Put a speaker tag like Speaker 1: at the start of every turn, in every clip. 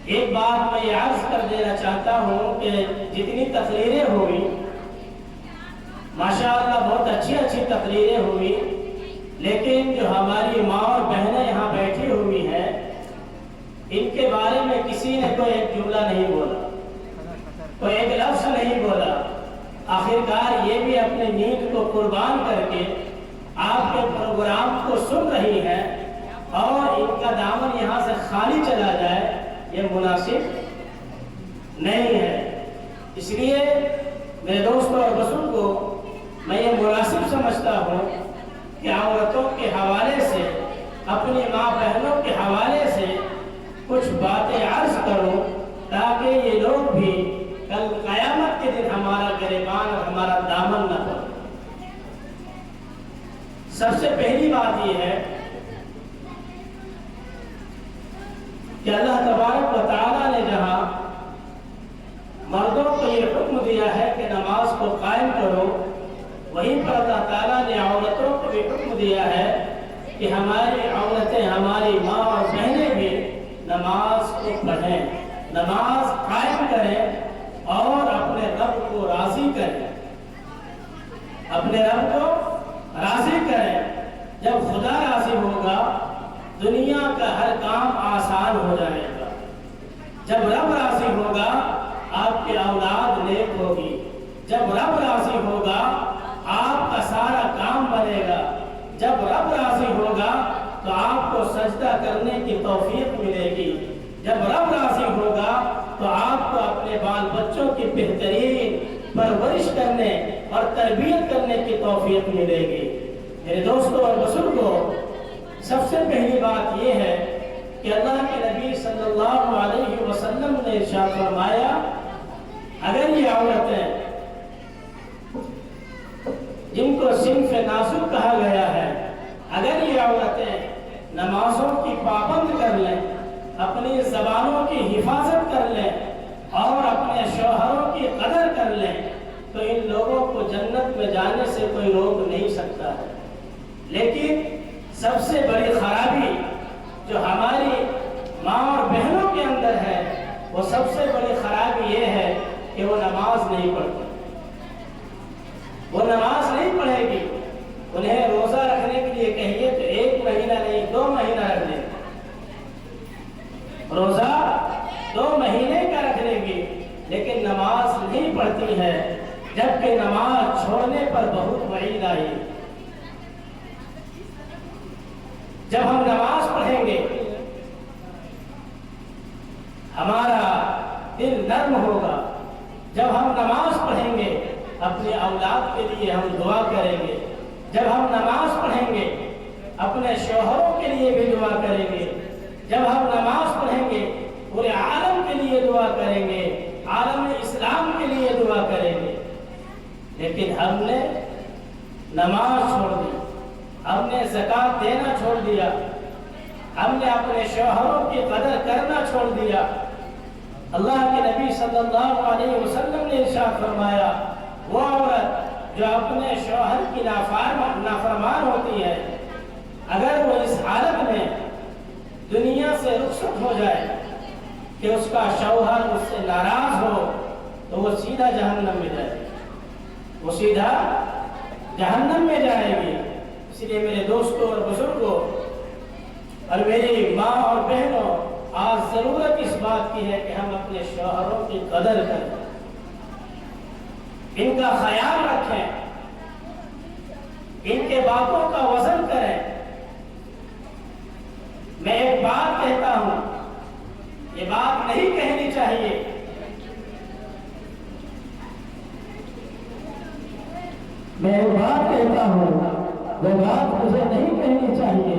Speaker 1: ایک بات میں یہ عرض کر دینا چاہتا ہوں کہ جتنی تقریریں ہوئی ماشاءاللہ بہت اچھی تقریریں ہوئی، لیکن جو ہماری ماں اور بہنیں یہاں بیٹھی ہوئی ہیں ان کے بارے میں کسی نے کوئی ایک جملہ نہیں بولا، کوئی ایک لفظ نہیں بولا۔ آخرکار یہ بھی اپنے نیند کو قربان کر کے آپ کے پروگرام کو سن رہی ہیں اور ان کا دامن یہاں سے خالی چلا جائے، یہ مناسب نہیں ہے۔ اس لیے میرے دوستوں اور بزرگوں، میں یہ مناسب سمجھتا ہوں کہ عورتوں کے حوالے سے، اپنی ماں بہنوں کے حوالے سے کچھ باتیں عرض کروں تاکہ یہ لوگ بھی کل قیامت کے دن ہمارا گریبان اور ہمارا دامن نہ پڑے۔ سب سے پہلی بات یہ ہے کہ اللہ تبارک و تعالیٰ نے جہاں مردوں کو یہ حکم دیا ہے کہ نماز کو قائم کرو، وہیں پر اللہ تعالیٰ نے عورتوں کو بھی حکم دیا ہے کہ ہماری عورتیں، ہماری ماں اور بہنیں بھی نماز کو پڑھیں، نماز قائم کریں اور اپنے رب کو راضی کریں، اپنے رب کو راضی کریں۔ جب خدا راضی ہوگا دنیا کا ہر کام آسان ہو جائے گا۔ جب رب راضی ہوگا آپ کی اولاد نیک ہوگی، جب رب راضی ہوگا آپ کا سارا کام بنے گا، جب رب راضی ہوگا تو آپ کو سجدہ کرنے کی توفیق ملے گی، جب رب راضی ہوگا تو آپ کو اپنے بال بچوں کی بہترین پرورش کرنے اور تربیت کرنے کی توفیق ملے گی۔ میرے دوستوں اور بزرگوں، سب سے پہلی بات یہ ہے کہ اللہ کے نبی صلی اللہ علیہ وسلم نے ارشاد فرمایا، اگر یہ عورتیں جن کو صنف نازک کہا گیا ہے، اگر یہ عورتیں نمازوں کی پابند کر لیں، اپنی زبانوں کی حفاظت کر لیں اور اپنے شوہروں کی قدر کر لیں تو ان لوگوں کو جنت میں جانے سے کوئی روک نہیں سکتا ہے۔ لیکن سب سے بڑی خرابی جو ہماری ماں اور بہنوں کے اندر ہے، وہ سب سے بڑی خرابی یہ ہے کہ وہ نماز نہیں پڑھتی، وہ نماز نہیں پڑھے گی۔ انہیں روزہ رکھنے کے لیے کہیے تو 1 مہینہ نہیں 2 مہینہ رکھ لیں، روزہ 2 مہینے کا رکھ لیں گی، لیکن نماز نہیں پڑھتی ہے، جبکہ نماز چھوڑنے پر بہت وعید آئی۔ جب ہم نماز پڑھیں گے ہمارا دل نرم ہوگا، جب ہم نماز پڑھیں گے اپنے اولاد کے لیے ہم دعا کریں گے، جب ہم نماز پڑھیں گے اپنے شوہروں کے لیے بھی دعا کریں گے، جب ہم نماز پڑھیں گے پورے عالم کے لیے دعا کریں گے، عالم اسلام کے لیے دعا کریں گے۔ لیکن ہم نے نماز چھوڑ دی، ہم نے زکوٰۃ دینا چھوڑ دیا، ہم نے اپنے شوہروں کی قدر کرنا چھوڑ دیا۔ اللہ کے نبی صلی اللہ علیہ وسلم نے ارشاد فرمایا، وہ عورت جو اپنے شوہر کی نافرمان ہوتی ہے، اگر وہ اس حالت میں دنیا سے رخصت ہو جائے کہ اس کا شوہر اس سے ناراض ہو تو وہ سیدھا جہنم میں جائے گی، وہ سیدھا جہنم میں جائے گی۔ اس لیے میرے دوستوں اور بزرگوں اور میری ماں اور بہنوں، آج ضرورت اس بات کی ہے کہ ہم اپنے شوہروں کی قدر کریں، ان کا خیال رکھیں، ان کے باتوں کا وزن کریں۔ میں ایک بات کہتا ہوں، یہ بات نہیں کہنی چاہیے، میں ایک بات کہتا ہوں، وہ بات مجھے نہیں کہنی چاہیے۔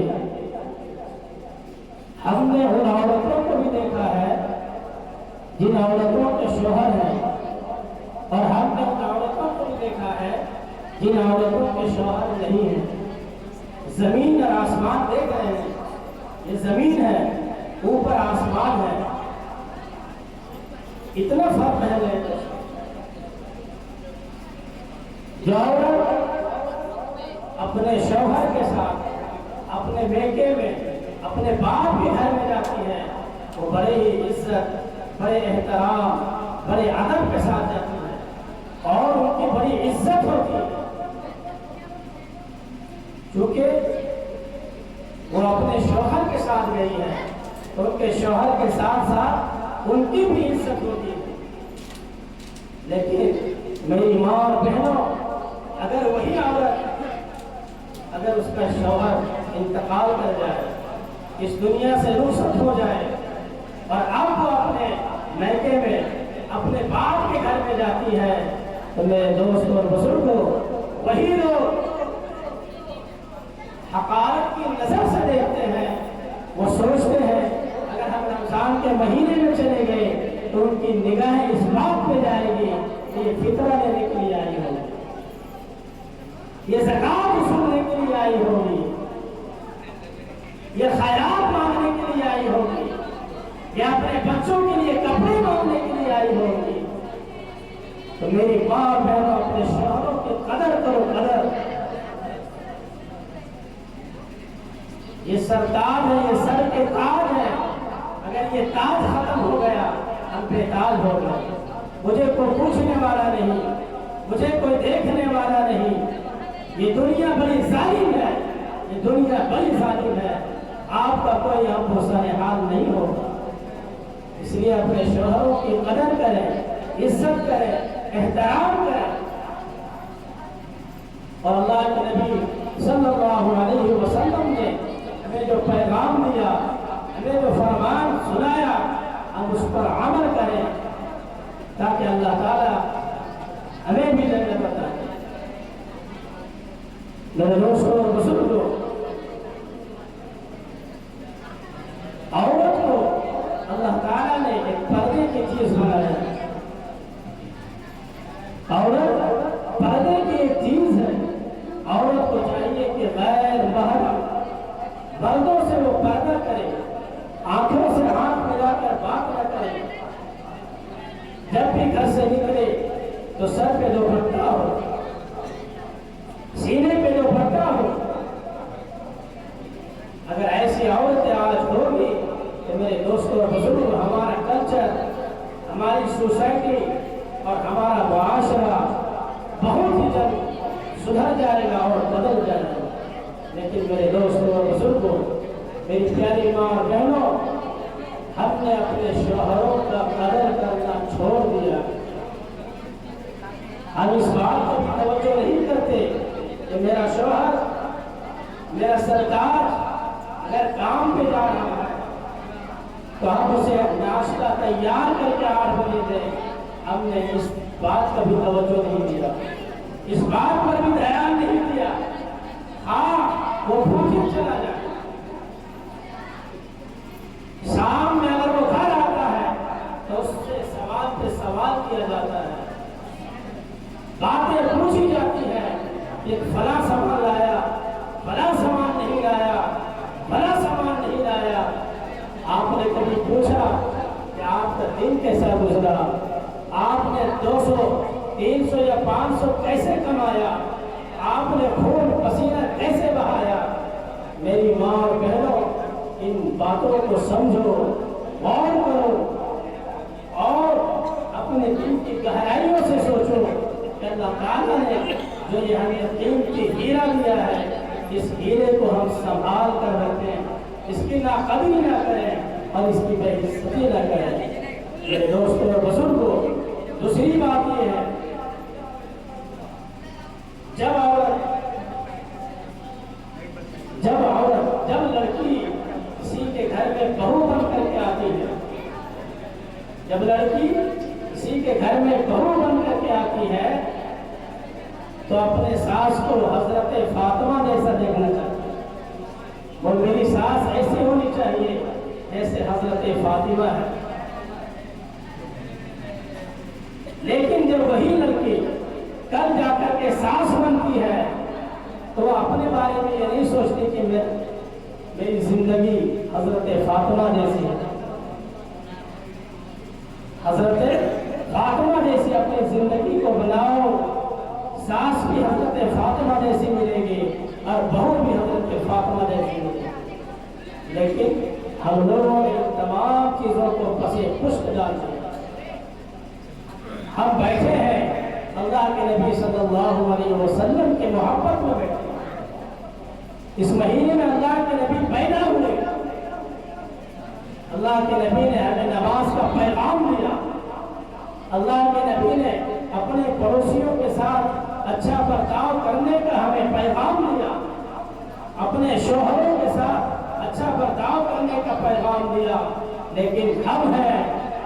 Speaker 1: ہم نے ان عورتوں کو بھی دیکھا ہے جن عورتوں کے شوہر ہیں، اور ہم نے ان عورتوں کو بھی دیکھا ہے جن عورتوں کے شوہر نہیں ہیں۔ زمین اور آسمان دیکھ رہے ہیں، یہ زمین ہے، اوپر آسمان ہے، اتنا فرق ہے۔ جو عورت اپنے شوہر کے ساتھ اپنے بیٹے میں اپنے باپ کے گھر میں جاتی ہے، وہ بڑے ہی عزت، بڑے احترام، بڑے ادب کے ساتھ جاتی ہے اور ان کی بڑی عزت ہوتی ہے، کیونکہ وہ اپنے شوہر کے ساتھ گئی ہے تو ان کے شوہر کے ساتھ ساتھ ان کی بھی عزت ہوتی ہے۔ لیکن میری ماں اور بہنوں، اگر وہی عورت، اگر اس کا شوہر انتقال کر جائے، اس دنیا سے رخصت ہو جائے اور اب وہ اپنے میکے میں اپنے باپ کے گھر میں جاتی ہے، تو میرے دوستوں اور بزرگوں، وہی لوگ حقارت کی نظر سے دیکھتے ہیں، وہ سوچتے ہیں اگر ہم رمضان کے مہینے میں چلے گئے تو ان کی نگاہیں اس بات پہ جائے گی کہ یہ فطرہ لینے کے لیے آئی ہوگی، یہ زکات وصولنے کے لیے آئی ہوگی، یہ خیرات مانگنے کے لیے آئی ہوگی، یا اپنے بچوں کے لیے کپڑے مانگنے کے لیے آئی ہوگی۔ تو میری ماں بہنوں، اپنے شوہروں کی قدر کرو، قدر۔ یہ سردار ہے، یہ سر کے تاج ہے، اگر یہ تاج ختم ہو گیا ہم بے تاج ہو گئے، مجھے کوئی پوچھنے والا نہیں، مجھے کوئی دیکھنے والا نہیں۔ یہ دنیا بڑی ظالم ہے، یہ دنیا بڑی ظالم ہے، آپ کا کوئی ہم کو سرحال نہیں ہوگا۔ اس لیے اپنے شوہروں کی قدر کریں، عزت کریں، احترام کریں۔ اور اللہ کے نبی صلی اللہ علیہ وسلم نے ہمیں جو پیغام دیا، ہمیں جو فرمان سنایا، ہم اس پر عمل کریں تاکہ اللہ تعالیٰ ہمیں بھی جنت عطا کرے۔ میرے دوستوں اور بزرگوں، عورت کو اللہ تعالیٰ نے ایک پردے کی چیز بنایا ہے۔ عورت پردے کی ایک چیز ہے۔ عورت کو چاہیے کہ غیر محرم مردوں سے وہ پردہ کرے، آنکھوں سے ہاتھ ملا کر بات نہ کرے، جب بھی گھر سے نکلے تو سر پہ دوپٹہ ہو، سینے پہ دوپٹہ ہو۔ اگر ایسی عورتیں آج ہوگی تو میرے دوستوں اور بزرگوں، ہمارا کلچر، ہماری سوسائٹی اور ہمارا معاشرہ بہت ہی جلد سدھر جائے گا اور بدل جائے گا۔ لیکن میرے دوستوں اور بزرگوں، میری پیاری ماں اور بہنوں، ہم نے اپنے شوہروں کا قدر کرنا چھوڑ دیا۔ ہم اس بات کو توجہ نہیں کرتے کہ میرا شوہر، میرا سردار اگر کام پہ جا رہا ہے تو ہم اسے ناشتہ تیار کر کے 8 بجے دیں۔ ہم نے اس بات کا بھی توجہ نہیں دیا، اس بات پر بھی دھیان نہیں دیا۔ ہاں، وہ بھوکے چلا جائے، شام میں اگر وہ گھر آتا ہے تو اس سے سوال پہ سوال کیا جاتا ہے، باتیں پوچھی جاتی ہے کہ فلاں سامان لایا، فلاں سامان نہیں لایا، فلاں سامان نہیں لایا۔ آپ نے کبھی پوچھا کہ آپ کا دن کیسا گزرا؟ آپ نے 200، 300 یا 500 کیسے کمایا؟ آپ نے خون پسینہ کیسے بہایا؟ میری ماں اور بہنوں، ان باتوں کو سمجھو، غور کرو اور اپنے دل کی گہرائیوں سے سوچو کہ اللہ تعالیٰ نے جو یہ ہمیں قیمتی ہیرا دیا ہے، اس ہیرے کو ہم سنبھال کر رکھیں، اس کی ناقدری نہ کریں اور اس کی بے عزتی نہ کریں۔ میرے دوستوں اور بزرگوں، دوسری بات یہ ہے، جب لڑکی کسی کے گھر میں بہو بن کر کے آتی ہے، جب لڑکی کسی کے گھر میں بہو بن کر کے آتی ہے تو اپنے ساس کو حضرت فاطمہ جیسا دیکھنا چاہتی ہے۔ وہ میری ساس ایسی ہونی چاہیے جیسے حضرت فاطمہ ہے۔ لیکن جب وہی لڑکی کل جا کر کے ساس بنتی ہے تو وہ اپنے بارے میں یہ نہیں سوچتی کہ میری زندگی حضرت فاطمہ جیسی ہے۔ حضرت فاطمہ جیسی اپنی زندگی کو بناؤ، ساس بھی حضرت فاطمہ جیسی ملے گی اور بہو بھی حضرت فاطمہ جیسی ملے گی۔ لیکن ہم لوگوں نے تمام چیزوں سے پشت ڈال دیا۔ ہم بیٹھے ہیں اللہ کے نبی صلی اللہ علیہ وسلم کے محبت میں بیٹھے ہیں۔ اس مہینے میں اللہ کے نبی پیدا ہوئے، اللہ کے نبی نے ہمیں نماز کا پیغام دیا، اللہ کے نبی نے اپنے پڑوسیوں کے ساتھ اچھا برتاؤ کرنے کا ہمیں پیغام دیا، اپنے شوہروں کے ساتھ اچھا برتاؤ کرنے کا پیغام دیا، لیکن ہم ہیں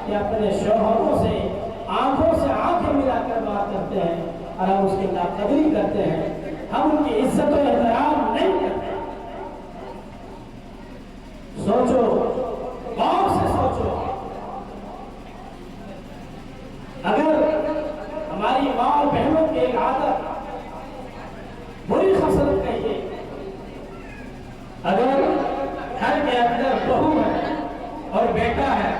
Speaker 1: کہ اپنے شوہروں سے آنکھوں سے آنکھیں ملا کر بات کرتے ہیں اور ہم اس کی ناقدری کرتے ہیں، ہم ان کی عزت و احترام نہیں کرتے۔ سوچو، غور سے سوچو، اگر ہماری ماں اور بہنوں کی ایک عادت، بری خصلت کہیے، اگر گھر کے اندر بہو ہے اور بیٹا ہے،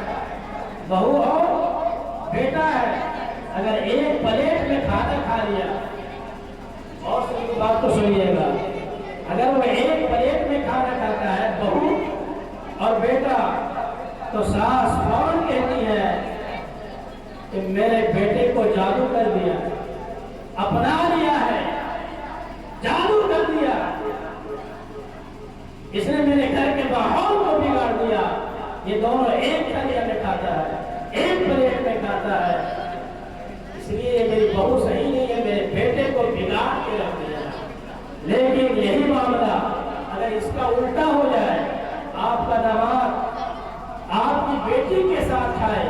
Speaker 1: بہو اور بیٹا ہے، اگر ایک پلیٹ میں کھانا کھا لیا، اور سنی بات تو سنیے گا، اگر وہ ایک پلیٹ میں کھانا کھاتا ہے بہو اور بیٹا، تو ساس فوراً کہتی ہے کہ میرے بیٹے کو جادو کر دیا، اپنا لیا ہے، جادو کر دیا، اس نے میرے گھر کے ماحول کو بگاڑ دیا، یہ دونوں ایک تھالیا میں کھاتا ہے، ایک پلیٹ میں کھاتا ہے، اس لیے میری بہو صحیح نہیں ہے، میرے بیٹے کو بگاڑ کے رکھ دیا۔ لیکن یہی معاملہ اگر اس کا الٹا ہو جائے، آپ کا داماد آپ کی بیٹی کے ساتھ کھائے،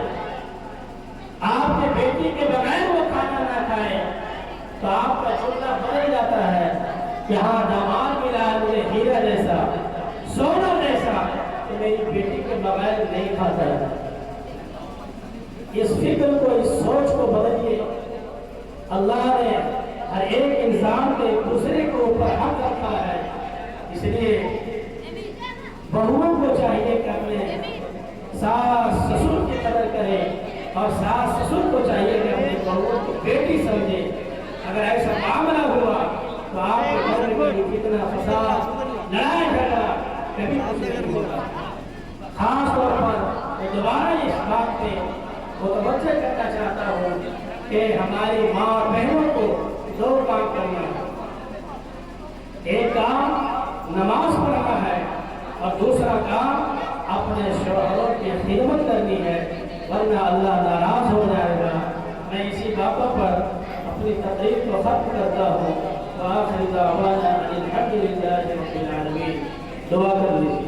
Speaker 1: آپ کے بیٹی کے بغیر وہ کھانا نہ کھائے، تو آپ کا جملہ بدل جاتا ہے کہ ہاں داماد ملا مجھے ہیرا جیسا، سونا جیسا، کہ میری بیٹی کے بغیر نہیں کھاتا ہے۔ اس فکر کو، اس سوچ کو بدلیے۔ اللہ نے ہر ایک انسان کے دوسرے کو اوپر حق رکھا ہے، اس لیے بہوؤں کو چاہیے کہ اپنے ساس سسر کی قدر کرے، اور ساس سسر کو چاہیے کہ اپنے بہوؤں کو بیٹی سمجھے۔ اگر ایسا معاملہ ہوا تو آپ کے گھر میں کتنا فساد، لڑائی جھگڑا کبھی نہیں ہوگا۔ خاص طور پر میں دوبارہ اس بات پہ متوجہ کرنا چاہتا ہوں کہ ہماری ماں اور بہنوں کو دو کام کرنا ہے، ایک کام نماز پڑھنا ہے اور دوسرا کام اپنے شوہروں کی خدمت کرنی ہے، ورنہ اللہ ناراض ہو جائے گا۔ میں اسی باتوں پر اپنی تقریر کو ختم کرتا ہوں۔ وآخر دعوانا ان الحمد للہ رب العالمین۔ دعا کر لیجیے۔